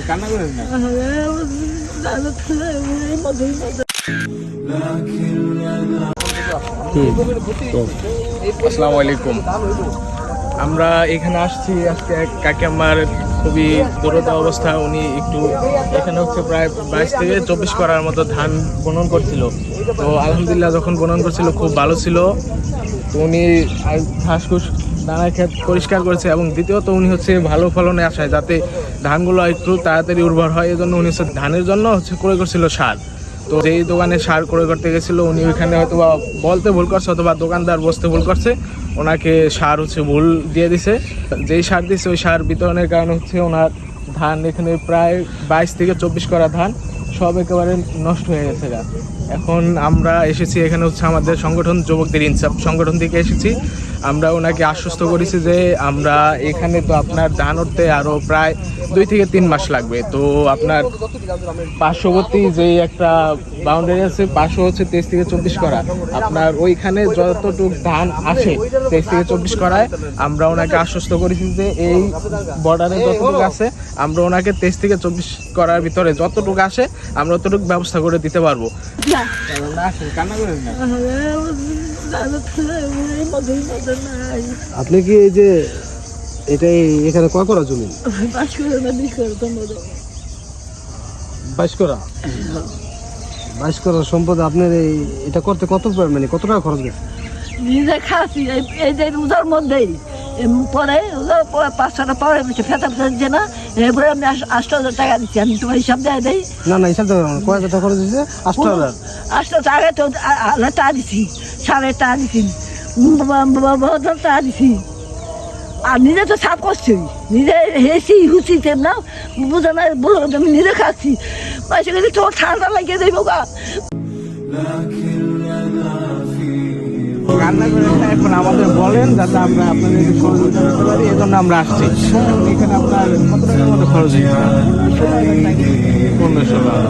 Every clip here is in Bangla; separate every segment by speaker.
Speaker 1: কান্না করেন না। আসসালামু আলাইকুম। আমরা এখানে আসছি আজকে এক কাকিমার খুবই দুরন্ত অবস্থা। উনি একটু এখানে হচ্ছে প্রায় 22 থেকে 24 করার মতো ধান বুনন করছিল। তো আলহামদুলিল্লাহ যখন বুনন করছিল খুব ভালো ছিল। তো উনি ঘাস ঘুষ দানা ক্ষেত পরিষ্কার করেছে এবং দ্বিতীয়ত উনি হচ্ছে ভালো ফলনে আসায় যাতে ধানগুলো একটু তাড়াতাড়ি উর্বর হয় এই জন্য উনি হচ্ছে ধানের জন্য হচ্ছে ক্রয় করছিল সার। তো যেই দোকানে সার ক্রয় করতে গেছিলো উনি ওইখানে হয়তো বা বলতে ভুল করছে অথবা দোকানদার বসতে ভুল করছে, ওনাকে সার হচ্ছে ভুল দিয়ে দিছে। যেই সার দিছে ওই সার বিতরণের কারণে হচ্ছে ওনার ধান এখানে প্রায় 22 থেকে 24 করা ধান সব একেবারে নষ্ট হয়ে গেছে। এখন আমরা এসেছি এখানে হচ্ছে আমাদের সংগঠন যুবকদের ইনসাফ সংগঠন থেকে এসেছি। আমরা ওনাকে আশ্বস্ত করেছি যে আমরা এখানে তো আপনার ধান উঠতে আরও প্রায় 2 থেকে 3 মাস লাগবে। তো আপনার পার্শ্ববর্তী যে একটা বাউন্ডারি আছে পাশে হচ্ছে 23 থেকে 24 করা, আপনার ওইখানে যতটুক ধান আসে 23 থেকে 24 করায় আমরা ওনাকে আশ্বস্ত করেছি যে এই বর্ডারে যতটুকু আছে আমরা ওনাকে 23 থেকে 24 করার ভিতরে যতটুকু আসে আমরা ততটুকু ব্যবস্থা করে দিতে পারবো।
Speaker 2: আপনি কি এই যে এটাই এখানে কয় করা জমি? 22 করা সম্পদ। আপনার এটা করতে কত টাকা খরচ গেছে?
Speaker 3: নিজে খাচ্ছি এই যে রোজার মধ্যেই পরে 500 পরে ফেতা ফেলছে না, এরপরে আমি 8,000 টাকা দিচ্ছি। আমি তোমার হিসাব দেয় দেই
Speaker 2: না হিসাব দেবো না। কয় টাকা খরচ দিচ্ছে? 8,000
Speaker 3: আগে তো টাকা দিচ্ছি, 1,500 টাকা দিচ্ছি, 1,000 টাকা দিচ্ছি। আর নিজে তো সাফ করছি, নিজে হেসি হুসি না বুঝে না বলো আমি নিজে খাচ্ছি। পয়সা গেলে তো ঠান্ডা লাগিয়ে দেবো গা।
Speaker 1: রান্না করে এখন আমাদের বলেন যাতে আমরা আপনাদের সহযোগিতা করতে পারি, এই জন্য আমরা আসছি। এখানে আপনার কত টাকার মতো খরচ হয়েছে? 1500 টাকা।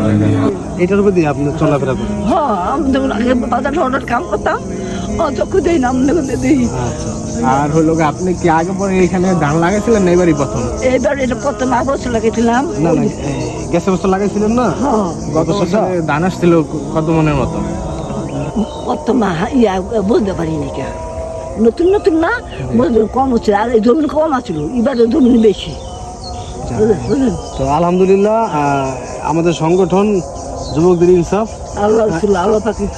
Speaker 2: এটার উপর দিয়ে আপনি চলাফেরা করেন?
Speaker 3: হ্যাঁ, আমি যখন আগে বাজার অর্ডার কাম করতাম অত দিই না, আমি দিই।
Speaker 1: আর হলো আপনি কি আগে পরে এখানে ধান লাগাইছিলেন না এবারই প্রথম?
Speaker 3: এইবার এটা প্রথম বছর লাগাইছিলাম।
Speaker 2: না গ্যাসের বছর লাগাইছিলেন না?
Speaker 1: গত বছর ধান আসছিল কত মনের মতো?
Speaker 3: কত বুঝতে পারিনি কে, নতুন নতুন না বুঝলেন কম হচ্ছে। আর এই জমিন কম আছিল, এবারে জমিন বেশি।
Speaker 2: তো আলহামদুলিল্লাহ আমাদের সংগঠন যুবকদের ইনসাফ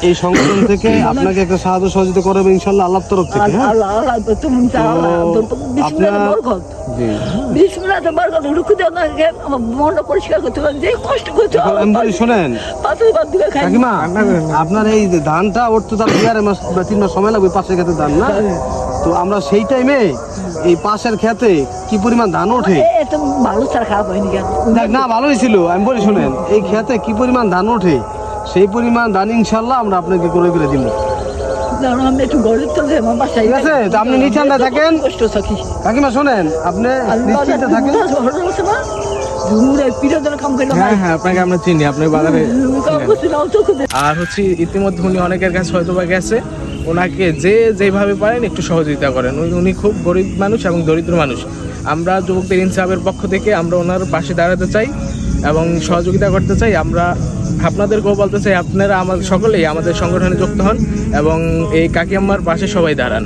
Speaker 2: এই সংগঠন থেকে আপনাকে একটা সাহায্য সহযোগিতা করবে ইনশাল্লাহ আল্লাহর তরফ থেকে। শোনেন কাকিমা, আপনার এই ধানটা উঠতে তার 2 মাস বা 3 মাস সময় লাগবে, পাশের ক্ষেতে ধান না। তো আমরা সেই টাইমে এই পাশের ক্ষেতে কি পরিমাণ ধান ওঠে না, ভালোই ছিল। আমি বলি শোনেন, এই ক্ষেতে কি পরিমাণ ধান ওঠে সেই পরিমাণ ধান ইনশাল্লাহ আমরা আপনাকে করে দিব। ঠিক আছে, তো আপনি নিশ্চিন্তে থাকেন কাকিমা। শোনেন, আপনি নিশ্চিন্তে থাকেন।
Speaker 1: হ্যাঁ, আপনাকে আমরা চিনি, আপনার বাজারে। আর হচ্ছে ইতিমধ্যে উনি অনেকের কাছে হয়তো বা গেছে, ওনাকে যেভাবে পারেন একটু সহযোগিতা করেন। উনি খুব গরিব মানুষ এবং দরিদ্র মানুষ। আমরা যুবকদের ইনসাফের পক্ষ থেকে আমরা ওনার পাশে দাঁড়াতে চাই এবং সহযোগিতা করতে চাই। আমরা আপনাদেরকেও বলতে চাই আপনারা সকলেই আমাদের সংগঠনে যুক্ত হন এবং এই কাকিয়াম্মার পাশে সবাই দাঁড়ান।